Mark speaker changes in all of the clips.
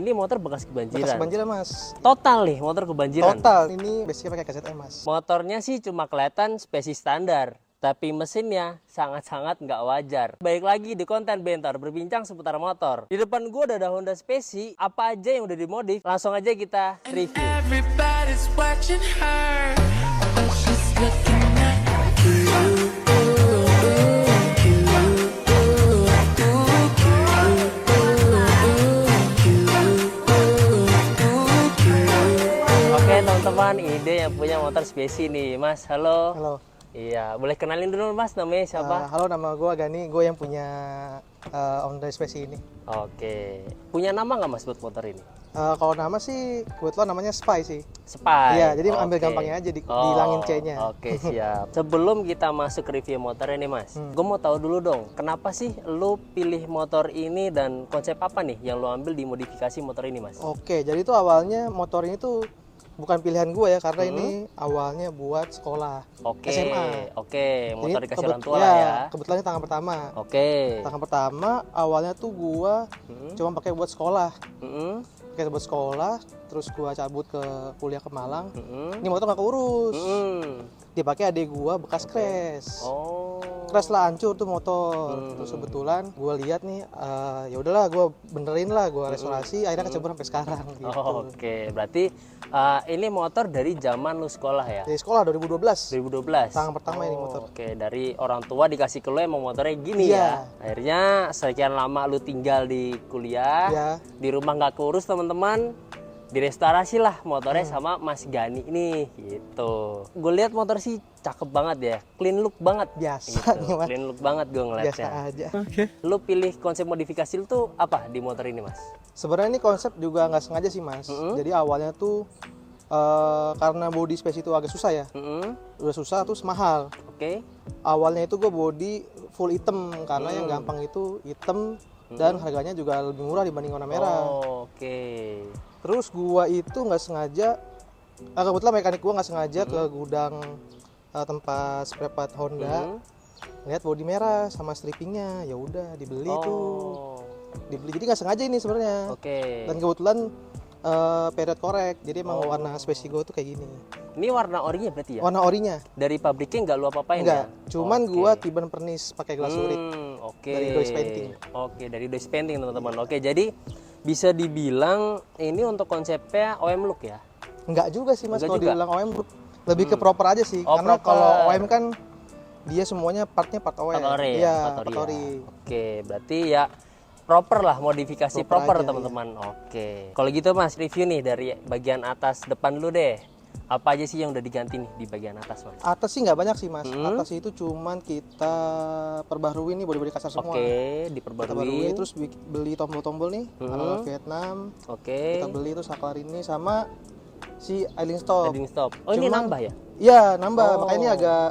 Speaker 1: Ini motor bekas
Speaker 2: Bekas
Speaker 1: kebanjiran.
Speaker 2: kebanjiran mas.
Speaker 1: Total nih motor kebanjiran.
Speaker 2: Total. Ini basicnya pakai KZM mas.
Speaker 1: Motornya sih cuma kelihatan spesies standar, tapi mesinnya sangat-sangat nggak wajar. Baik lagi di konten Bentor berbincang seputar motor. Di depan gua ada Honda Speci, apa aja yang udah dimodif? Langsung aja kita review.
Speaker 3: Everybody's watching her, but she's looking at you.
Speaker 1: Oke teman-teman, ide yang punya motor Speci nih, Mas. Halo.
Speaker 2: Halo.
Speaker 1: Iya, boleh kenalin dulu Mas, namanya siapa?
Speaker 2: Halo, nama gue Gani. Gue yang punya Honda Speci ini.
Speaker 1: Oke, punya nama nggak Mas buat motor ini?
Speaker 2: Kalau nama sih, kebetulan namanya Spy sih.
Speaker 1: Spy.
Speaker 2: Iya, jadi ambil
Speaker 1: Oke.
Speaker 2: gampangnya aja, dihilangin C-nya.
Speaker 1: Oke, siap. Sebelum kita masuk ke review motornya nih Mas, gue mau tahu dulu dong, kenapa sih lu pilih motor ini dan konsep apa nih yang lu ambil di modifikasi motor ini Mas?
Speaker 2: Oke, jadi itu awalnya motor ini tuh bukan pilihan gue ya, karena ini awalnya buat sekolah.
Speaker 1: Oke,
Speaker 2: SMA.
Speaker 1: oke, motor
Speaker 2: Jadi
Speaker 1: dikasih orang tua lah ya.
Speaker 2: Kebetulan ini tangan pertama.
Speaker 1: Oke.
Speaker 2: Tangan pertama awalnya tuh gue cuma pakai buat sekolah.
Speaker 1: Mm-mm.
Speaker 2: Pakai buat sekolah, terus gue cabut ke kuliah ke Malang.
Speaker 1: Mm-mm.
Speaker 2: Ini motor nggak keurus.
Speaker 1: Mm.
Speaker 2: Dipakai adik gue bekas crash.
Speaker 1: Oh.
Speaker 2: Crash lah, hancur tuh motor. Terus kebetulan gue lihat nih, ya udahlah gue benerin lah, gue restorasi. Akhirnya kecebur sampai sekarang. Gitu.
Speaker 1: Oke, berarti ini motor dari zaman lu sekolah ya?
Speaker 2: Dari sekolah 2012.
Speaker 1: 2012.
Speaker 2: Tangan pertama ini motor.
Speaker 1: Oke, dari orang tua dikasih ke lu emang motornya gini
Speaker 2: Iya.
Speaker 1: ya. Akhirnya sekian lama lu tinggal di kuliah,
Speaker 2: Iya.
Speaker 1: di rumah nggak keurus teman-teman, direstorasi lah motornya sama Mas Gani nih gitu. Gue lihat motor sih cakep banget ya, clean look banget.
Speaker 2: Biasa
Speaker 1: Gitu.
Speaker 2: nih mas.
Speaker 1: Clean look banget gue
Speaker 2: Biasa
Speaker 1: ngeliatnya.
Speaker 2: aja.
Speaker 1: Lu pilih konsep modifikasi lu tuh apa di motor ini Mas?
Speaker 2: Sebenarnya ini konsep juga nggak sengaja sih mas. Jadi awalnya tuh karena body space itu agak susah ya. Udah susah terus mahal.
Speaker 1: Oke.
Speaker 2: Awalnya itu gue body full hitam karena yang gampang itu hitam dan harganya juga lebih murah dibanding warna merah.
Speaker 1: Oke.
Speaker 2: Terus gua itu nggak sengaja, kebetulan mekanik gua nggak sengaja ke gudang tempat spare part Honda, lihat bodi merah sama strippingnya, ya udah dibeli tuh, dibeli. Jadi nggak sengaja ini sebenarnya.
Speaker 1: Oke.
Speaker 2: Dan kebetulan period korek, jadi emang warna Speci gua tuh kayak gini.
Speaker 1: Ini warna orinya berarti ya?
Speaker 2: Warna orinya,
Speaker 1: Dari pabriknya nggak lu apa-apain
Speaker 2: enggak.
Speaker 1: ya?
Speaker 2: Cuman
Speaker 1: Oke.
Speaker 2: gua tiban pernis pakai glasurit.
Speaker 1: Oke.
Speaker 2: Dari Dois Painting.
Speaker 1: Oke, dari Dois Painting teman-teman. Oke, jadi bisa dibilang ini untuk konsepnya OM look ya?
Speaker 2: Enggak juga sih mas,
Speaker 1: Enggak
Speaker 2: kalau
Speaker 1: juga?
Speaker 2: dibilang OM lebih ke proper aja sih.
Speaker 1: Oh,
Speaker 2: Karena
Speaker 1: proper.
Speaker 2: kalau OM kan dia semuanya partnya part OM.
Speaker 1: Part ori ya?
Speaker 2: Iya,
Speaker 1: Part ori
Speaker 2: part
Speaker 1: ya?
Speaker 2: ori.
Speaker 1: Oke, berarti ya proper lah, modifikasi
Speaker 2: Proper
Speaker 1: proper
Speaker 2: aja,
Speaker 1: teman-teman. Oke. Kalau gitu Mas, review nih dari bagian atas depan dulu deh. Apa aja sih yang udah diganti nih di bagian atas Mas?
Speaker 2: Atas sih nggak banyak sih mas. Atas itu cuman kita perbaharui nih bodi-bodi kasar semua.
Speaker 1: Oke,
Speaker 2: Kita
Speaker 1: diperbarui.
Speaker 2: perbarui terus beli tombol-tombol nih, ala Vietnam.
Speaker 1: Oke.
Speaker 2: Kita beli terus saklar ini sama si idling stop.
Speaker 1: Heading stop. Oh, ini
Speaker 2: Cuman-
Speaker 1: nambah ya?
Speaker 2: Iya nambah,
Speaker 1: Oh.
Speaker 2: makanya ini agak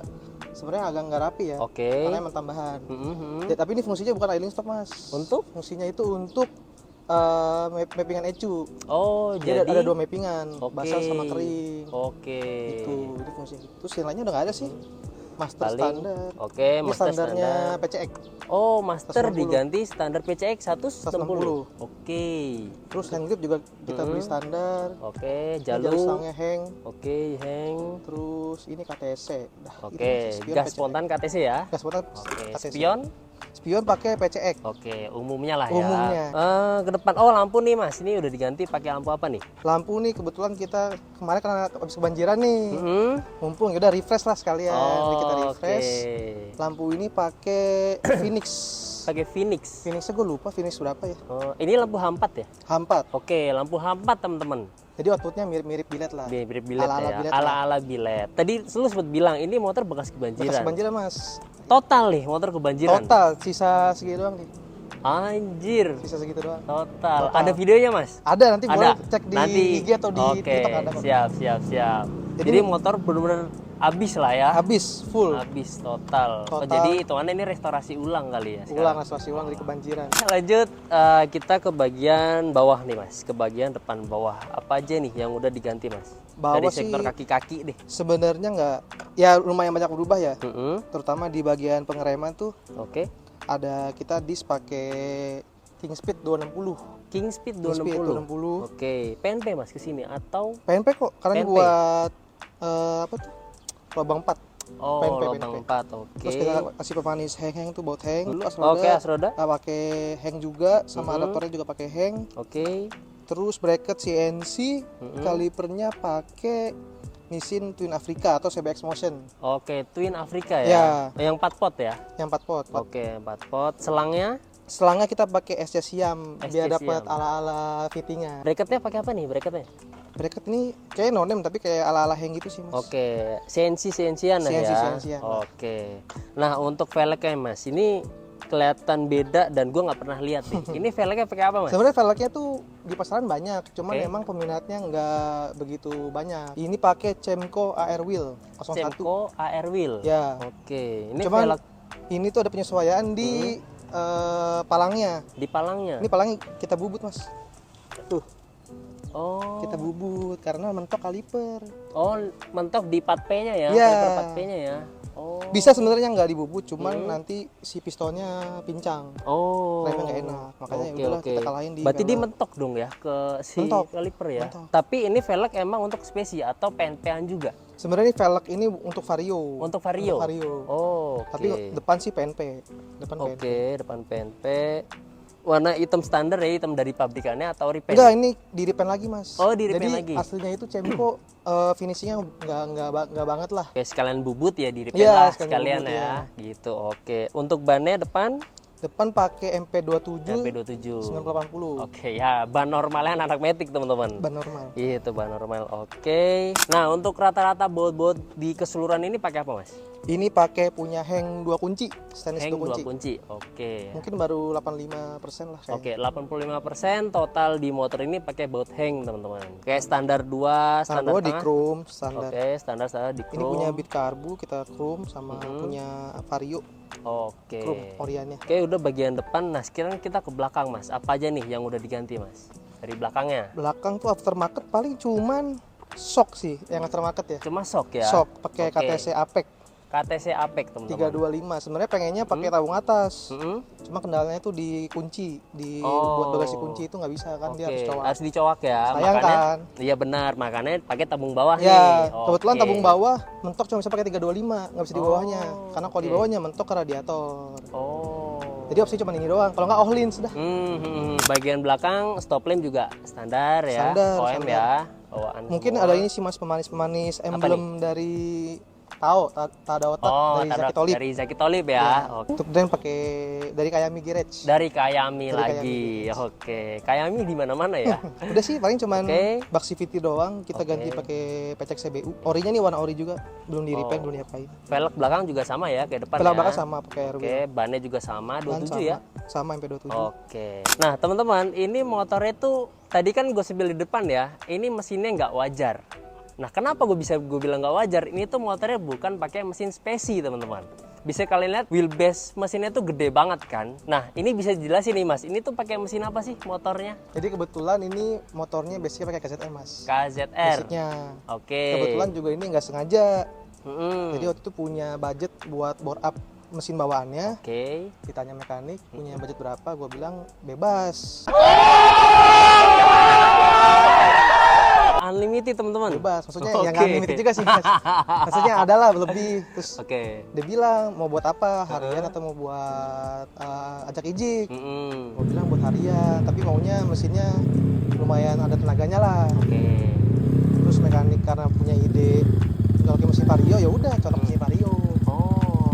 Speaker 2: sebenarnya agak nggak rapi ya.
Speaker 1: Oke.
Speaker 2: Karena emang tambahan.
Speaker 1: Mhm.
Speaker 2: Ya, tapi ini fungsinya bukan idling stop mas.
Speaker 1: Untuk?
Speaker 2: Fungsinya itu untuk mappingan ECU.
Speaker 1: Oh,
Speaker 2: Jadi
Speaker 1: jadi
Speaker 2: ada dua mappingan,
Speaker 1: Oke.
Speaker 2: basal sama kering.
Speaker 1: Oke.
Speaker 2: Itu fungsinya. Terus yang lainnya udah nggak ada sih. Master
Speaker 1: Paling-
Speaker 2: standar.
Speaker 1: Oke,
Speaker 2: Ini
Speaker 1: master
Speaker 2: standarnya
Speaker 1: standar.
Speaker 2: PCX.
Speaker 1: Oh, master
Speaker 2: 160.
Speaker 1: diganti standar PCX 160.
Speaker 2: 160.
Speaker 1: Oke.
Speaker 2: Terus hand grip juga kita beli standar.
Speaker 1: Oke,
Speaker 2: Ini jalur
Speaker 1: jalur.
Speaker 2: stangnya hang.
Speaker 1: Oke, hang.
Speaker 2: Terus ini KTC. Dah,
Speaker 1: Oke,
Speaker 2: itu aja, spion
Speaker 1: gas
Speaker 2: PCX.
Speaker 1: spontan KTC ya.
Speaker 2: Gas spontan
Speaker 1: Oke,
Speaker 2: KTC.
Speaker 1: spion.
Speaker 2: Spion pakai PCX.
Speaker 1: Oke, umumnya lah ya.
Speaker 2: Umumnya.
Speaker 1: Ke depan. Oh, lampu nih Mas. Ini udah diganti pakai lampu apa nih?
Speaker 2: Lampu nih kebetulan kita kemarin karena habis kebanjiran nih.
Speaker 1: Hmm.
Speaker 2: Mumpung ya udah refresh lah sekalian. Jadi kita refresh.
Speaker 1: Oke.
Speaker 2: Lampu ini pakai Phoenix.
Speaker 1: Pakai Phoenix.
Speaker 2: Phoenixnya gue lupa Phoenix berapa ya.
Speaker 1: Oh, ini lampu H4 ya?
Speaker 2: H4.
Speaker 1: Oke, lampu H4 teman-teman.
Speaker 2: Jadi outputnya mirip-mirip bilet lah.
Speaker 1: Mirip bilet
Speaker 2: Ala-ala
Speaker 1: ya.
Speaker 2: bilet
Speaker 1: Ala-ala bilet. Tadi lu sempat bilang ini motor bekas kebanjiran.
Speaker 2: Bekas kebanjiran mas.
Speaker 1: Total nih motor kebanjiran.
Speaker 2: Total sisa segitu doang nih.
Speaker 1: Anjir.
Speaker 2: Sisa segitu doang.
Speaker 1: Total.
Speaker 2: Total.
Speaker 1: Ada videonya Mas?
Speaker 2: Ada nanti boleh
Speaker 1: Ada.
Speaker 2: cek di
Speaker 1: Nanti.
Speaker 2: IG atau di
Speaker 1: Oke,
Speaker 2: TikTok ada kok.
Speaker 1: siap. Jadi,
Speaker 2: Jadi-
Speaker 1: motor benar-benar habis lah ya.
Speaker 2: Habis full.
Speaker 1: Habis total. Oh,
Speaker 2: Total.
Speaker 1: jadi hitungannya ini restorasi ulang kali ya sekarang?
Speaker 2: Ulang restorasi ulang dari kebanjiran.
Speaker 1: Lanjut, kita ke bagian bawah nih Mas, ke bagian depan bawah. Apa aja nih yang udah diganti Mas?
Speaker 2: Bawah
Speaker 1: Dari
Speaker 2: sih-
Speaker 1: sektor kaki-kaki deh.
Speaker 2: Sebenarnya nggak, ya lumayan banyak berubah ya.
Speaker 1: Mm-mm.
Speaker 2: Terutama di bagian pengereman tuh
Speaker 1: Oke.
Speaker 2: ada kita disk pakai King Speed 260.
Speaker 1: King Speed
Speaker 2: King Speed
Speaker 1: 260.
Speaker 2: 260.
Speaker 1: Oke, PNP Mas ke sini atau
Speaker 2: PNP kok, karena ini
Speaker 1: PNP?
Speaker 2: buat apa tuh? Lubang 4.
Speaker 1: oh
Speaker 2: PNP.
Speaker 1: lubang 4. Oke.
Speaker 2: Terus kita kasih pemanis hang tuh baut hang. Dulu
Speaker 1: Oke, as roda.
Speaker 2: kita pakai hang juga, sama adaptornya juga pakai hang.
Speaker 1: Oke.
Speaker 2: Terus bracket CNC, kalipernya pakai mesin Twin Africa atau CBX Motion
Speaker 1: Oke, Twin Africa
Speaker 2: Ya.
Speaker 1: ya. Yang 4 pot ya.
Speaker 2: yang 4 pot.
Speaker 1: Oke, 4 pot. Selangnya,
Speaker 2: Selangnya kita pakai SC Siam biar
Speaker 1: SC
Speaker 2: dapat
Speaker 1: Siam.
Speaker 2: ala-ala fittingnya.
Speaker 1: bracketnya pakai apa nih bracketnya?
Speaker 2: Bracket ini kayak no name tapi kayak ala-ala hang gitu sih, Mas.
Speaker 1: Oke, CNC-an ya.
Speaker 2: CNC-an.
Speaker 1: Oke. Nah, untuk velgnya Mas, ini kelihatan beda dan gua nggak pernah lihat nih. Ini velgnya pakai apa Mas?
Speaker 2: Sebenarnya velgnya tuh di pasaran banyak, cuman
Speaker 1: Oke.
Speaker 2: memang peminatnya nggak begitu banyak. Ini pakai Cemco AR Wheel 01.
Speaker 1: Cemco AR Wheel.
Speaker 2: Ya.
Speaker 1: Oke, ini
Speaker 2: Cuman
Speaker 1: velg
Speaker 2: ini tuh ada penyesuaian di palangnya.
Speaker 1: di palangnya.
Speaker 2: Ini palangnya kita bubut, Mas. Tuh,
Speaker 1: Oh.
Speaker 2: kita bubut karena mentok kaliper.
Speaker 1: Oh, mentok di 4P-nya ya,
Speaker 2: Iya.
Speaker 1: kaliper 4P-nya ya. Oh.
Speaker 2: Bisa sebenarnya nggak dibubut, cuman nanti si pistonnya pincang.
Speaker 1: Oh.
Speaker 2: Remnya nggak enak, makanya
Speaker 1: Oke,
Speaker 2: udahlah
Speaker 1: oke.
Speaker 2: kita kalahin di
Speaker 1: Berarti dia
Speaker 2: velg.
Speaker 1: mentok dong ya ke si
Speaker 2: Mentok.
Speaker 1: kaliper ya.
Speaker 2: Mentok.
Speaker 1: Tapi ini velg emang untuk spesi atau PNP-an juga?
Speaker 2: Sebenarnya ini velg ini untuk vario.
Speaker 1: Untuk vario.
Speaker 2: Untuk vario.
Speaker 1: Oh, oke.
Speaker 2: Tapi depan sih PNP. Depan PNP.
Speaker 1: Oke, depan PNP. Warna hitam standar ya, hitam dari pabrikannya atau repaint?
Speaker 2: Enggak, ini di repaint lagi, Mas.
Speaker 1: Oh, di repaint
Speaker 2: Jadi
Speaker 1: lagi.
Speaker 2: aslinya itu Cemco finishingnya nggak banget lah.
Speaker 1: Oke, sekalian bubut ya di repaint
Speaker 2: Iya,
Speaker 1: lah
Speaker 2: sekalian
Speaker 1: sekalian
Speaker 2: bubut,
Speaker 1: ya. Gitu. Oke. Untuk bannya depan
Speaker 2: Depan pakai MP27
Speaker 1: MP27.
Speaker 2: 980.
Speaker 1: Oke, ya ban normalnya anak metik teman-teman.
Speaker 2: Ban normal.
Speaker 1: Itu ban normal. Oke. Nah, untuk rata-rata baut-baut di keseluruhan ini pakai apa, Mas?
Speaker 2: Ini pakai punya hang 2 kunci, stainless
Speaker 1: Hang
Speaker 2: 2
Speaker 1: 2
Speaker 2: kunci.
Speaker 1: kunci. Oke.
Speaker 2: Mungkin baru 85% lah kayaknya.
Speaker 1: Oke, 85% total di motor ini pakai baut hang, teman-teman. Kayak standar 2, standar
Speaker 2: Standar 2 di
Speaker 1: tengah.
Speaker 2: chrome, standar.
Speaker 1: Oke, standar di
Speaker 2: Ini punya
Speaker 1: chrome.
Speaker 2: bit karbu, kita chrome sama punya vario
Speaker 1: Oke.
Speaker 2: chrome oriannya.
Speaker 1: Oke, udah bagian depan. Nah, sekarang kita ke belakang, Mas. Apa aja nih yang udah diganti, Mas? Dari belakangnya.
Speaker 2: Belakang tuh aftermarket paling cuman shock sih yang aftermarket ya.
Speaker 1: Cuma shock ya.
Speaker 2: Shock pakai
Speaker 1: Oke.
Speaker 2: KTC Apec
Speaker 1: KTC Apec, teman-teman.
Speaker 2: 325. Sebenarnya pengennya pakai tabung atas.
Speaker 1: Mm-mm.
Speaker 2: Cuma kendalanya tuh di kunci, di
Speaker 1: Oh.
Speaker 2: buat bagasi kunci itu nggak bisa kan, dia harus
Speaker 1: Oke,
Speaker 2: cowok.
Speaker 1: harus dicowak ya.
Speaker 2: Sayang
Speaker 1: Makanya,
Speaker 2: kan?
Speaker 1: iya benar, makanya pakai tabung bawah
Speaker 2: Ya,
Speaker 1: nih.
Speaker 2: kebetulan
Speaker 1: Oke.
Speaker 2: tabung bawah mentok cuma bisa pakai 325, nggak bisa di bawahnya. Karena kalau di
Speaker 1: oke.
Speaker 2: bawahnya mentok ke radiator.
Speaker 1: Oh.
Speaker 2: Jadi opsi cuma ini doang. Kalau nggak Ohlins dah.
Speaker 1: Bagian belakang stop lamp juga standar ya.
Speaker 2: Standar,
Speaker 1: OM
Speaker 2: standar.
Speaker 1: ya. Bawaan
Speaker 2: Mungkin
Speaker 1: semua.
Speaker 2: ada ini sih Mas pemanis-pemanis emblem dari Tao, Tada Otak
Speaker 1: Oh,
Speaker 2: dari Zaki Tolip.
Speaker 1: dari Zaki Tolip ya. Oke.
Speaker 2: Untuk brand pakai dari Kayami Garage.
Speaker 1: Dari Kayami
Speaker 2: Dari
Speaker 1: lagi. Oke. Kayami di mana-mana ya.
Speaker 2: Udah sih paling cuman
Speaker 1: Oke.
Speaker 2: bak CVT doang, kita
Speaker 1: Oke.
Speaker 2: ganti pakai pecek CBU. Orinya nih warna ori juga, belum di repaint, belum diapain.
Speaker 1: Velg belakang juga sama ya kayak depan
Speaker 2: Pelak
Speaker 1: ya.
Speaker 2: belakang sama pakai RW.
Speaker 1: Oke, bannya juga sama 27 ya.
Speaker 2: Sama MP27.
Speaker 1: Oke. Nah, teman-teman, ini motornya tuh tadi kan gue sambil di depan ya. Ini mesinnya nggak wajar. Nah, kenapa gue bilang nggak wajar? Ini tuh motornya bukan pakai mesin spesi, teman-teman. Bisa kalian lihat wheelbase mesinnya tuh gede banget kan. Nah, ini bisa jelasin nih Mas. Ini tuh pakai mesin apa sih motornya?
Speaker 2: Jadi kebetulan ini motornya basicnya pakai KZR Mas.
Speaker 1: KZR.
Speaker 2: Basicnya.
Speaker 1: Oke.
Speaker 2: Kebetulan juga ini nggak sengaja.
Speaker 1: Mm-mm.
Speaker 2: Jadi waktu itu punya budget buat bore up mesin bawaannya.
Speaker 1: Oke.
Speaker 2: Ditanya mekanik punya budget berapa, gue bilang bebas.
Speaker 1: Unlimited, teman-teman.
Speaker 2: Bebas, maksudnya
Speaker 1: Oke.
Speaker 2: yang nggak unlimited juga sih Mas. Maksudnya ada lah lebih. Terus
Speaker 1: Oke.
Speaker 2: dia bilang mau buat apa, harian atau mau buat ajak ijik.
Speaker 1: Mm-mm.
Speaker 2: Gue bilang buat harian, tapi maunya mesinnya lumayan ada tenaganya lah.
Speaker 1: Oke.
Speaker 2: Terus mekanik karena punya ide colokin mesin vario, ya udah colok mesin vario.
Speaker 1: Oh,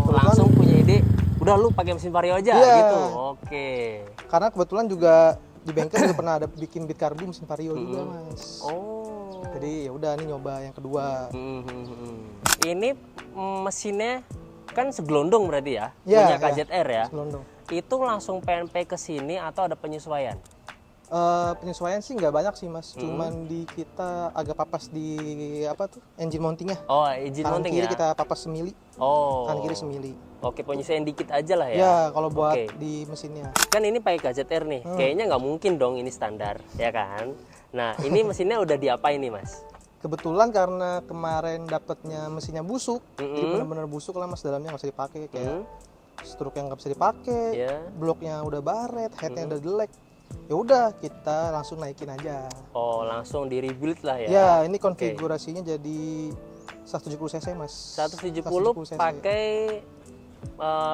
Speaker 2: Kebetulan-
Speaker 1: langsung punya ide. Udah lu pakai mesin vario aja
Speaker 2: Iya.
Speaker 1: gitu. Oke.
Speaker 2: Karena kebetulan juga di bengkel juga pernah ada bikin bit karbu mesin vario juga Mas.
Speaker 1: Oh.
Speaker 2: Jadi ya udah nih nyoba yang kedua.
Speaker 1: Ini mesinnya kan segelondong berarti ya?
Speaker 2: Iya,
Speaker 1: Punya
Speaker 2: iya.
Speaker 1: KZR ya?
Speaker 2: Selondong.
Speaker 1: Itu langsung PNP ke sini atau ada penyesuaian?
Speaker 2: Penyesuaian sih nggak banyak sih Mas, cuman di kita agak papas di apa tuh engine mountingnya.
Speaker 1: Oh, izin
Speaker 2: Kanan
Speaker 1: mounting
Speaker 2: kiri
Speaker 1: ya?
Speaker 2: kita papas semili,
Speaker 1: Oh.
Speaker 2: kanan kiri semili.
Speaker 1: Oke, penyesuaian dikit aja lah ya?
Speaker 2: Ya kalau buat
Speaker 1: Oke.
Speaker 2: di mesinnya.
Speaker 1: Kan ini pakai KZR nih, kayaknya nggak mungkin dong ini standar, ya kan? Nah, ini mesinnya udah diapain nih Mas?
Speaker 2: Kebetulan karena kemarin dapetnya mesinnya busuk, jadi benar-benar busuk lah Mas, dalamnya nggak bisa dipakai, kayak stroke yang nggak bisa dipakai,
Speaker 1: Ya.
Speaker 2: bloknya udah baret, headnya udah jelek. Ya udah kita langsung naikin aja.
Speaker 1: Oh, langsung di rebuild lah ya.
Speaker 2: Ya, ini konfigurasinya jadi 170 cc Mas.
Speaker 1: 170 pakai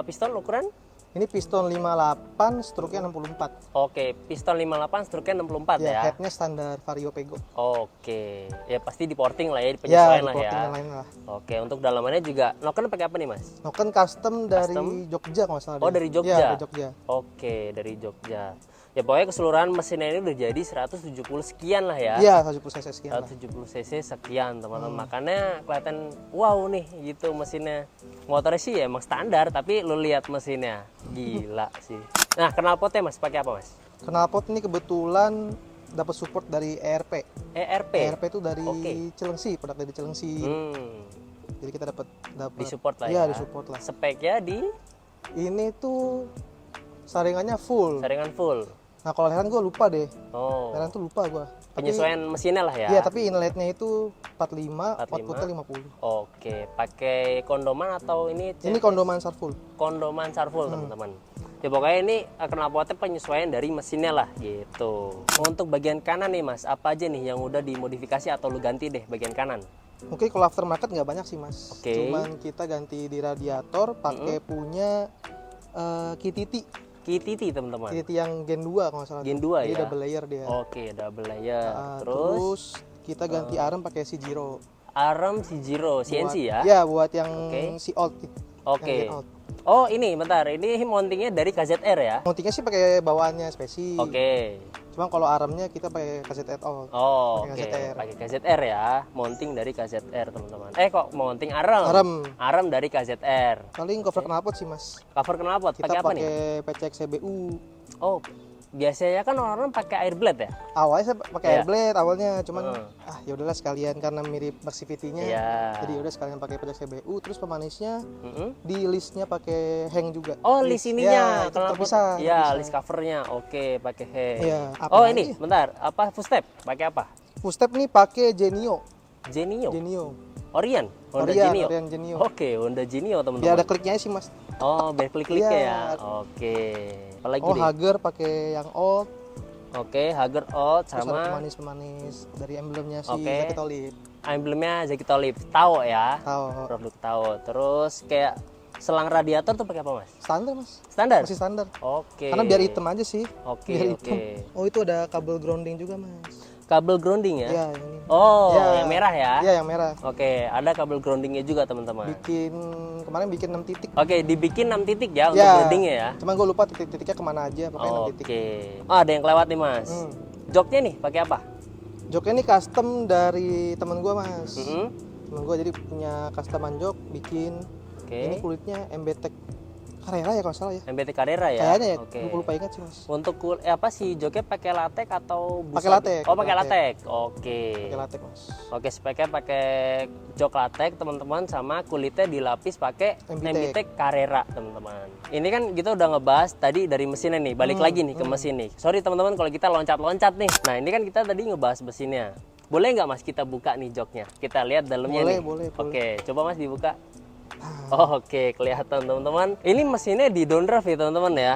Speaker 1: piston ukuran?
Speaker 2: Ini piston 58, stroke-nya 64.
Speaker 1: Oke, piston 58, stroke-nya 64 ya.
Speaker 2: Headnya standar Vario Pego.
Speaker 1: Oke, ya pasti di porting lah ya, di
Speaker 2: Ya,
Speaker 1: penyesuaian lah ya.
Speaker 2: porting yang lain lah.
Speaker 1: Oke, untuk dalamannya juga noken pakai apa nih Mas?
Speaker 2: Noken custom dari Jogja kalau nggak salah.
Speaker 1: Oh,
Speaker 2: dia.
Speaker 1: dari Jogja?
Speaker 2: Iya, dari Jogja.
Speaker 1: Oke, dari Jogja. Ya pokoknya keseluruhan mesinnya ini udah jadi 170 sekian lah ya.
Speaker 2: Iya, 170 cc sekian lah.
Speaker 1: 170 cc sekian teman-teman. Makanya kelihatan wow nih gitu mesinnya. Motornya sih ya emang standar, tapi lu lihat mesinnya gila sih. Nah, knalpotnya Mas pakai apa Mas?
Speaker 2: Knalpot ini kebetulan dapat support dari ERP.
Speaker 1: ERP.
Speaker 2: ERP itu dari
Speaker 1: Oke.
Speaker 2: Cilengsi, produk dari Cilengsi. Jadi kita dapat
Speaker 1: Disupport lah
Speaker 2: Iya,
Speaker 1: ya.
Speaker 2: disupport lah.
Speaker 1: Speknya di
Speaker 2: Ini tuh saringannya full.
Speaker 1: saringan full.
Speaker 2: Nah, kalau leheran gue lupa deh.
Speaker 1: Oh.
Speaker 2: Leheran tuh lupa gue.
Speaker 1: Penyesuaian mesinnya lah ya.
Speaker 2: Iya, tapi inletnya itu 45,
Speaker 1: 45.
Speaker 2: outputnya 50.
Speaker 1: Oke, pakai kondoman atau ini
Speaker 2: Ini kondoman Sarfull.
Speaker 1: kondoman Sarfull teman-teman. Ya pokoknya ini knalpotnya penyesuaian dari mesinnya lah gitu. Untuk bagian kanan nih Mas, apa aja nih yang udah dimodifikasi atau lu ganti deh bagian kanan?
Speaker 2: Mungkin kalau aftermarket nggak banyak sih Mas.
Speaker 1: Oke.
Speaker 2: Cuman kita ganti di radiator pakai punya KTT.
Speaker 1: KTT teman-teman.
Speaker 2: KTT yang Gen 2 kalau nggak salah.
Speaker 1: Gen 2
Speaker 2: Jadi
Speaker 1: ya.
Speaker 2: double layer dia.
Speaker 1: Oke, double layer. Terus
Speaker 2: Terus kita ganti arm pakai Cgiro.
Speaker 1: arm Cgiro CNC ya.
Speaker 2: Iya, buat yang
Speaker 1: Oke.
Speaker 2: si old.
Speaker 1: Oke.
Speaker 2: Yang Gen old.
Speaker 1: Oh, ini bentar. Ini mountingnya dari KZR ya.
Speaker 2: Mountingnya sih pakai bawaannya Speci.
Speaker 1: Oke.
Speaker 2: Cuma kalau armnya kita pakai KZR old.
Speaker 1: Oh,
Speaker 2: Pakai
Speaker 1: oke.
Speaker 2: KZR.
Speaker 1: Pakai KZR ya. Mounting dari KZR, teman-teman. Kok mounting arm?
Speaker 2: Arm.
Speaker 1: Arm dari KZR.
Speaker 2: Paling cover knalpot sih Mas.
Speaker 1: Cover knalpot
Speaker 2: Kita
Speaker 1: pakai apa nih?
Speaker 2: pakai PCX CBU.
Speaker 1: Oh, biasanya kan orang-orang pakai air blade ya?
Speaker 2: Awalnya saya pakai
Speaker 1: Iya.
Speaker 2: air blade awalnya, cuman ya udahlah sekalian karena mirip Maxivity-nya.
Speaker 1: Iya.
Speaker 2: Jadi udah sekalian pakai PCX CBU, terus pemanisnya
Speaker 1: Mm-mm.
Speaker 2: di listnya pakai hang juga.
Speaker 1: Oh, list ininya.
Speaker 2: Ya, itu terpisah.
Speaker 1: Iya,
Speaker 2: terpisah.
Speaker 1: list covernya. Oke, pakai head.
Speaker 2: Iya, apa
Speaker 1: Oh,
Speaker 2: lagi?
Speaker 1: ini, bentar. Apa full step? Pakai apa?
Speaker 2: Full step nih pakai Genio.
Speaker 1: Genio.
Speaker 2: Genio.
Speaker 1: Orion. Honda
Speaker 2: Orion,
Speaker 1: Genio.
Speaker 2: Orion Genio.
Speaker 1: Oke, Honda Genio,
Speaker 2: Dia
Speaker 1: teman-teman.
Speaker 2: ada kliknya sih Mas.
Speaker 1: Oh, biar klik-kliknya
Speaker 2: Iya.
Speaker 1: ya. Oke. Apalagi
Speaker 2: Oh,
Speaker 1: nih?
Speaker 2: Hager pakai yang old.
Speaker 1: Oke, Hager Old
Speaker 2: Terus ada
Speaker 1: sama
Speaker 2: pemanis-pemanis dari emblemnya si
Speaker 1: Oke.
Speaker 2: Jacket Olive.
Speaker 1: emblemnya Jacket Olive. Tao ya.
Speaker 2: Tahu.
Speaker 1: Produk Tao. Terus kayak selang radiator tuh pakai apa, Mas?
Speaker 2: Standar Mas.
Speaker 1: Standar?
Speaker 2: Masih standar.
Speaker 1: Oke.
Speaker 2: Karena biar hitam aja sih.
Speaker 1: Oke,
Speaker 2: Biar
Speaker 1: oke.
Speaker 2: hitam. Oh, itu ada kabel grounding juga Mas.
Speaker 1: Kabel grounding ya?
Speaker 2: Iya, yang ini.
Speaker 1: Oh,
Speaker 2: Ya.
Speaker 1: yang merah ya?
Speaker 2: Iya, yang merah.
Speaker 1: Oke, ada kabel groundingnya juga teman-teman.
Speaker 2: Kemarin bikin 6 titik.
Speaker 1: Oke, dibikin 6 titik ya untuk
Speaker 2: Ya,
Speaker 1: groundingnya ya?
Speaker 2: Cuman gue lupa titik-titiknya kemana aja, pokoknya 6 titik.
Speaker 1: Oke. Oh, ada yang kelewat nih, Mas. Joknya nih pakai apa?
Speaker 2: Joknya ini custom dari temen gue Mas.
Speaker 1: Mm-mm.
Speaker 2: Temen gue jadi punya customan jok, bikin.
Speaker 1: Oke.
Speaker 2: Ini kulitnya MBTEK Carrera ya kalau salah ya.
Speaker 1: MBT Carrera ya?
Speaker 2: Kayaknya ya,
Speaker 1: Oke.
Speaker 2: gue lupa ingat sih Mas.
Speaker 1: Untuk apa sih joknya pakai latek atau busa?
Speaker 2: Pakai latek,
Speaker 1: Oh,
Speaker 2: pakai
Speaker 1: pakai latek. Oke.
Speaker 2: Pakai latek Mas.
Speaker 1: Oke, speknya pakai jok latek teman-teman, sama kulitnya dilapis pakai
Speaker 2: MBTEK.
Speaker 1: MBT Carrera teman-teman. Ini kan kita udah ngebahas tadi dari mesinnya nih, balik lagi nih ke mesin nih. Sorry teman-teman kalau kita loncat-loncat nih. Nah, ini kan kita tadi ngebahas mesinnya. Boleh nggak Mas kita buka nih joknya? Kita lihat dalamnya
Speaker 2: Boleh,
Speaker 1: nih.
Speaker 2: boleh,
Speaker 1: Oke, coba Mas dibuka. Oh, oke, kelihatan teman-teman. Ini mesinnya di downdraft ya teman-teman ya.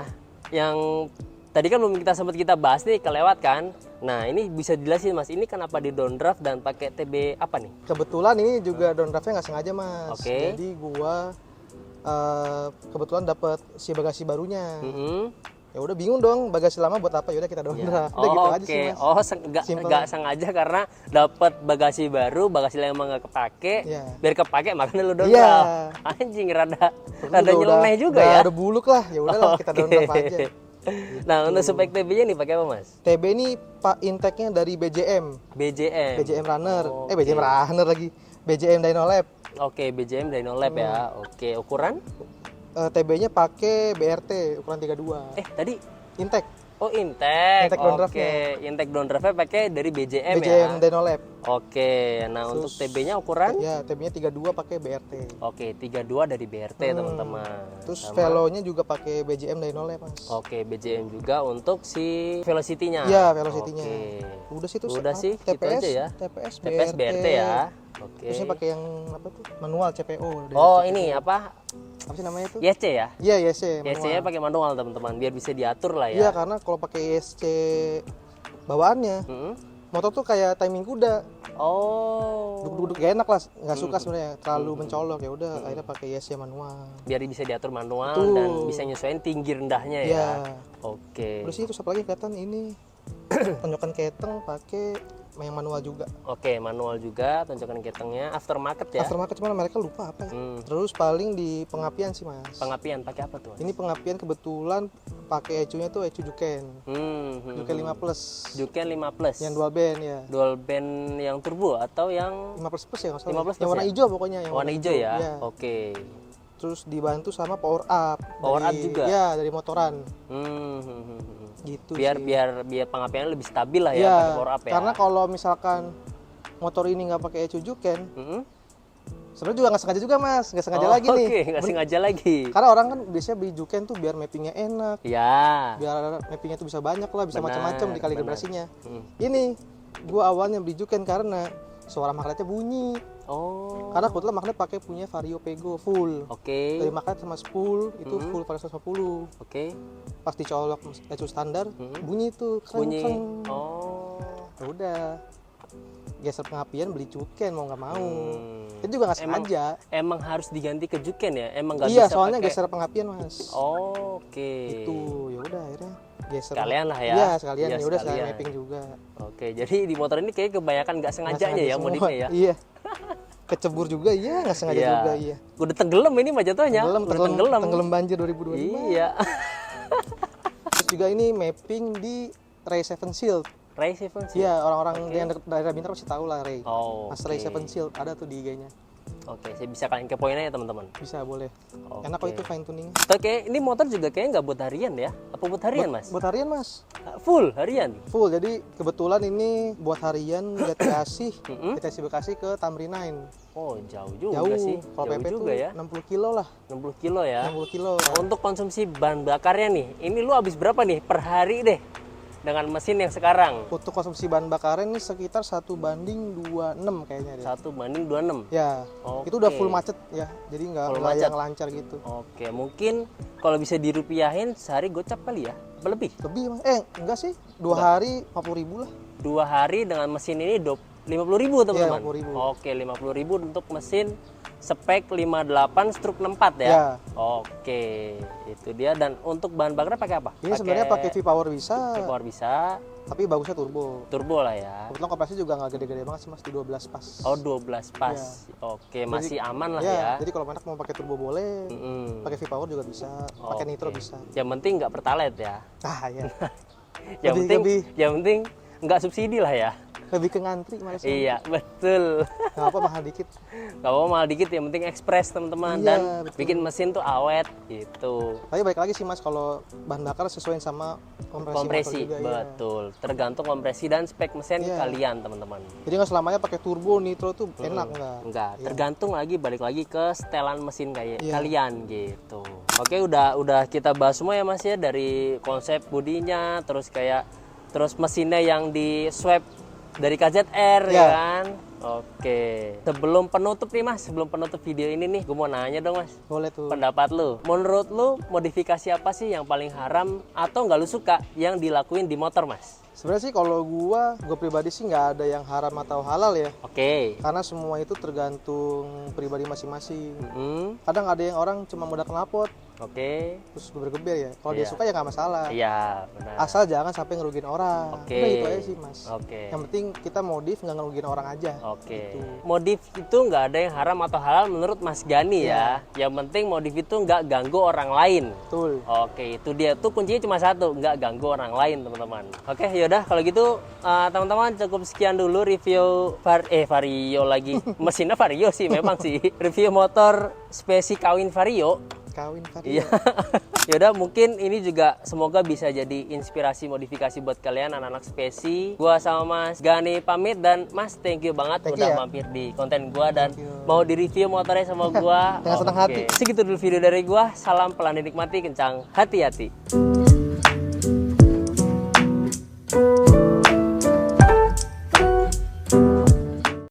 Speaker 1: Yang tadi kan belum sempat kita bahas nih, kelewat kan. Nah, ini bisa dijelasin Mas, ini kenapa di downdraft dan pakai TB apa nih?
Speaker 2: Kebetulan ini juga downdraftnya nggak sengaja Mas.
Speaker 1: Oke.
Speaker 2: Jadi gua kebetulan dapat si bagasi barunya.
Speaker 1: Mm-hmm.
Speaker 2: Ya udah bingung dong, bagasi lama buat apa? Ya udah kita downdraft. Udah gitu aja sih Mas.
Speaker 1: Oh,
Speaker 2: Simple.
Speaker 1: nggak sengaja karena dapat bagasi baru, bagasi yang emang nggak kepake,
Speaker 2: Iya.
Speaker 1: biar kepake makanya lu downdraft.
Speaker 2: Iya.
Speaker 1: Anjing, rada
Speaker 2: Udah
Speaker 1: nyeleneh juga
Speaker 2: udah
Speaker 1: ya.
Speaker 2: ada buluk lah. Ya udahlah kita
Speaker 1: Oke.
Speaker 2: downdraft aja.
Speaker 1: Nah, untuk spek TB-nya nih pakai apa Mas?
Speaker 2: TB ini Pak intake-nya dari BJM.
Speaker 1: BJM.
Speaker 2: BJM Runner.
Speaker 1: Oke.
Speaker 2: BJM Runner lagi. BJM Dynolab.
Speaker 1: Oke, BJM Dynolab ya. Oke, ukuran?
Speaker 2: TB-nya pakai BRT ukuran 32.
Speaker 1: Tadi
Speaker 2: Intake.
Speaker 1: oh, intake.
Speaker 2: Intake downdraftnya.
Speaker 1: Oke, intake downdraftnya pakai dari BJM,
Speaker 2: BJM
Speaker 1: ya.
Speaker 2: Dynolab.
Speaker 1: Oke, nah untuk TB-nya ukuran?
Speaker 2: Ya, TB-nya 32 pakai BRT.
Speaker 1: Oke, 32 dari BRT teman-teman.
Speaker 2: Terus
Speaker 1: Sama-
Speaker 2: velo-nya juga pakai BJM Dynolab, Mas.
Speaker 1: Oke, BJM juga untuk si velocity-nya.
Speaker 2: Iya, velocity-nya.
Speaker 1: Oke.
Speaker 2: Udah sih itu.
Speaker 1: Udah sih, gitu
Speaker 2: TPS,
Speaker 1: aja ya.
Speaker 2: TPS,
Speaker 1: TPS BRT ya. Oke.
Speaker 2: Terusnya pakai yang apa tuh? Manual CPO. dari
Speaker 1: Oh,
Speaker 2: CPO.
Speaker 1: ini apa?
Speaker 2: Apa sih namanya tuh?
Speaker 1: YC ya?
Speaker 2: Iya, YC.
Speaker 1: YC-nya pakai manual, teman-teman, biar bisa diatur lah
Speaker 2: Iya,
Speaker 1: ya.
Speaker 2: karena kalau pakai YC bawaannya,
Speaker 1: Mm-mm.
Speaker 2: motor tuh kayak timing kuda.
Speaker 1: Oh.
Speaker 2: Duduk-duduk gak enak lah, nggak suka sebenarnya, terlalu mencolok. Ya udah, akhirnya pakai YC manual.
Speaker 1: Biar bisa diatur manual
Speaker 2: Betul.
Speaker 1: dan bisa nyesuaiin tinggi rendahnya ya.
Speaker 2: Iya.
Speaker 1: Oke.
Speaker 2: Terus itu apa lagi kelihatan ini tonjokan keteng pakai yang manual juga.
Speaker 1: Oke, manual juga, tonjokan ketengnya, aftermarket ya.
Speaker 2: Aftermarket cuma mereka lupa apa ya.
Speaker 1: Hmm.
Speaker 2: Terus paling di pengapian sih mas.
Speaker 1: Pengapian pakai apa tuh?
Speaker 2: Ini pengapian kebetulan pakai ECU-nya tuh ECU Juken. Juken 5 plus.
Speaker 1: Juken 5 plus.
Speaker 2: Yang dual band ya.
Speaker 1: Dual band yang turbo atau yang
Speaker 2: 5 plus ya nggak
Speaker 1: 5
Speaker 2: salah.
Speaker 1: plus
Speaker 2: Yang warna
Speaker 1: ya?
Speaker 2: hijau pokoknya. Yang
Speaker 1: warna hijau ya?
Speaker 2: Iya.
Speaker 1: Oke.
Speaker 2: Terus dibantu sama power up.
Speaker 1: Power up juga?
Speaker 2: Ya dari motoran.
Speaker 1: Hmm.
Speaker 2: Gitu
Speaker 1: Biar
Speaker 2: sih.
Speaker 1: biar pengapiannya lebih stabil lah ya,
Speaker 2: Iya,
Speaker 1: pakai power up ya.
Speaker 2: karena kalau misalkan motor ini nggak pakai ECU Juken,
Speaker 1: Mm-mm.
Speaker 2: sebenarnya juga nggak sengaja juga mas, nggak sengaja
Speaker 1: Oh,
Speaker 2: lagi nih.
Speaker 1: Oke, nggak sengaja lagi.
Speaker 2: Karena orang kan biasanya beli Juken tuh biar mappingnya enak,
Speaker 1: Ya.
Speaker 2: biar mappingnya tuh bisa banyak lah, bisa
Speaker 1: Benar,
Speaker 2: macam-macam di kalibrasinya. Ini gua awalnya beli Juken karena suara magnetnya bunyi.
Speaker 1: Oh.
Speaker 2: Karena kebetulan magnet pakai punya Vario Pego full.
Speaker 1: Oke.
Speaker 2: Dari magnet sama spool itu full Vario 150.
Speaker 1: Oke.
Speaker 2: Pas dicolok ECU standar bunyi tuh
Speaker 1: Bunyi.
Speaker 2: kreng.
Speaker 1: Oh.
Speaker 2: Ya udah. Geser pengapian beli Juken mau nggak mau. Itu juga nggak
Speaker 1: Emang-
Speaker 2: sengaja.
Speaker 1: Emang harus diganti ke Juken ya? Emang nggak
Speaker 2: Iya,
Speaker 1: bisa
Speaker 2: soalnya
Speaker 1: pakai.
Speaker 2: geser pengapian mas.
Speaker 1: Oh, oke.
Speaker 2: Itu ya udah akhirnya geser.
Speaker 1: Sekalian lah ya.
Speaker 2: Iya sekalian
Speaker 1: Iya,
Speaker 2: ya udah sekalian
Speaker 1: sekalian.
Speaker 2: mapping juga.
Speaker 1: Oke, jadi di motor ini kayak kebanyakan nggak
Speaker 2: Nggak
Speaker 1: sengajanya ya
Speaker 2: semua.
Speaker 1: modifnya ya.
Speaker 2: Iya. Kecebur juga iya, nggak sengaja
Speaker 1: Iya.
Speaker 2: juga iya.
Speaker 1: Udah tenggelam ini mah jatuhnya. Udah tenggelam.
Speaker 2: Tenggelam banjir 2025.
Speaker 1: Iya.
Speaker 2: Terus juga ini mapping di Ray 7 Shield.
Speaker 1: Ray 7 sih.
Speaker 2: Iya, orang-orang yang dekat daerah Bintar pasti tahu lah Ray.
Speaker 1: Oh.
Speaker 2: Mas Ray
Speaker 1: oke.
Speaker 2: 7 Shield ada tuh di IG-nya.
Speaker 1: Oke, saya bisa kalian kepoin aja teman-teman.
Speaker 2: Bisa boleh.
Speaker 1: Oke.
Speaker 2: Enak kok itu fine tuning.
Speaker 1: Oke, ini motor juga kayaknya nggak buat harian ya? Apa buat harian mas?
Speaker 2: Buat harian mas.
Speaker 1: Full harian.
Speaker 2: Full. Jadi kebetulan ini buat harian Jati Bekasi ke Tamrin 9.
Speaker 1: Oh jauh juga
Speaker 2: Jauh.
Speaker 1: sih.
Speaker 2: Kalau
Speaker 1: Jauh
Speaker 2: PP
Speaker 1: juga
Speaker 2: tuh
Speaker 1: ya.
Speaker 2: 60 kilo lah.
Speaker 1: 60 kilo ya.
Speaker 2: 60 kilo.
Speaker 1: Untuk konsumsi bahan bakarnya nih, ini lu habis berapa nih per hari deh dengan mesin yang sekarang?
Speaker 2: Untuk konsumsi bahan bakarnya ini sekitar 1:26 kayaknya deh.
Speaker 1: 1:26.
Speaker 2: Ya,
Speaker 1: Oke.
Speaker 2: itu udah full macet ya. Jadi nggak
Speaker 1: Full
Speaker 2: nggak
Speaker 1: macet.
Speaker 2: yang lancar gitu.
Speaker 1: Oke, mungkin kalau bisa dirupiahin sehari gocap kali ya? Apa lebih?
Speaker 2: Lebih mas? Enggak sih. 2 hari 50.000 lah.
Speaker 1: 2 hari dengan mesin ini 50.000 teman-teman.
Speaker 2: Iya, 50.000.
Speaker 1: Oke, 50.000 untuk mesin spek 58 stroke 64 ya.
Speaker 2: Ya.
Speaker 1: Oke, itu dia. Dan untuk bahan bakarnya pakai apa?
Speaker 2: Ini sebenarnya pakai V-Power bisa,
Speaker 1: V-Power bisa,
Speaker 2: tapi bagusnya turbo.
Speaker 1: turbo lah ya.
Speaker 2: Kebetulan kompresi juga nggak gede-gede banget sih mas, di 12 pas.
Speaker 1: Oh 12 pas. Oke, masih aman lah
Speaker 2: ya,
Speaker 1: ya.
Speaker 2: jadi kalau anak mau pakai turbo boleh,
Speaker 1: Mm-mm.
Speaker 2: pakai V-Power juga bisa, pakai
Speaker 1: Oke.
Speaker 2: nitro bisa.
Speaker 1: Yang penting nggak pertalite ya.
Speaker 2: Ah ya,
Speaker 1: Yang penting nggak subsidi lah ya.
Speaker 2: lebih ke ngantri malah sih.
Speaker 1: Iya, betul.
Speaker 2: Nggak apa mahal dikit.
Speaker 1: Gak apa-apa mahal dikit, yang penting ekspres teman-teman.
Speaker 2: Iya,
Speaker 1: Dan
Speaker 2: betul.
Speaker 1: bikin mesin tuh awet gitu.
Speaker 2: Tapi balik lagi sih mas, kalau bahan bakar sesuaiin sama
Speaker 1: Kompresi,
Speaker 2: motor juga, iya.
Speaker 1: betul. Tergantung kompresi dan spek mesin
Speaker 2: Iya.
Speaker 1: kalian teman-teman.
Speaker 2: Jadi nggak selamanya pakai turbo, nitro tuh enak nggak?
Speaker 1: Enggak,
Speaker 2: Iya.
Speaker 1: tergantung lagi balik lagi ke setelan mesin kayak
Speaker 2: Iya.
Speaker 1: kalian gitu. Oke, udah kita bahas semua ya Mas ya, dari konsep bodinya, terus mesinnya yang di swap dari KZR ya
Speaker 2: Iya.
Speaker 1: kan. Oke. Sebelum penutup nih Mas, sebelum penutup video ini nih, gue mau nanya dong Mas.
Speaker 2: Boleh tuh.
Speaker 1: Pendapat lu, menurut lu modifikasi apa sih yang paling haram atau nggak lu suka yang dilakuin di motor Mas?
Speaker 2: Sebenarnya sih kalau gua pribadi sih nggak ada yang haram atau halal ya.
Speaker 1: Oke.
Speaker 2: Karena semua itu tergantung pribadi masing-masing.
Speaker 1: Hmm,
Speaker 2: Kadang ada yang orang cuma modal knalpot
Speaker 1: oke.
Speaker 2: terus geber-geber ya. Kalau dia
Speaker 1: Iya.
Speaker 2: suka ya nggak masalah.
Speaker 1: Iya, benar.
Speaker 2: Asal jangan sampai ngerugiin orang.
Speaker 1: Oke.
Speaker 2: Udah itu aja sih mas.
Speaker 1: Oke.
Speaker 2: Yang penting kita modif nggak ngerugiin orang aja.
Speaker 1: Oke.
Speaker 2: Gitu.
Speaker 1: Modif itu nggak ada yang haram atau halal menurut Mas Gani ya. Yang penting modif itu nggak ganggu orang lain.
Speaker 2: Betul.
Speaker 1: Oke, itu dia tuh kuncinya cuma satu, nggak ganggu orang lain teman-teman. Oke, yaudah kalau gitu teman-teman cukup sekian dulu review Vario lagi. Mesinnya Vario sih memang sih. Review motor spesi kawin Vario.
Speaker 2: Kawin Vario.
Speaker 1: Iya. Yaudah mungkin ini juga semoga bisa jadi inspirasi modifikasi buat kalian anak-anak spesi. Gua sama Mas Gani pamit dan Mas thank you banget
Speaker 2: Thank you
Speaker 1: udah
Speaker 2: ya.
Speaker 1: mampir di konten gua dan
Speaker 2: Thank you.
Speaker 1: mau di-review motornya sama gua.
Speaker 2: Dengan senang hati.
Speaker 1: Segitu dulu video dari gua. Salam pelan dinikmati, kencang hati-hati.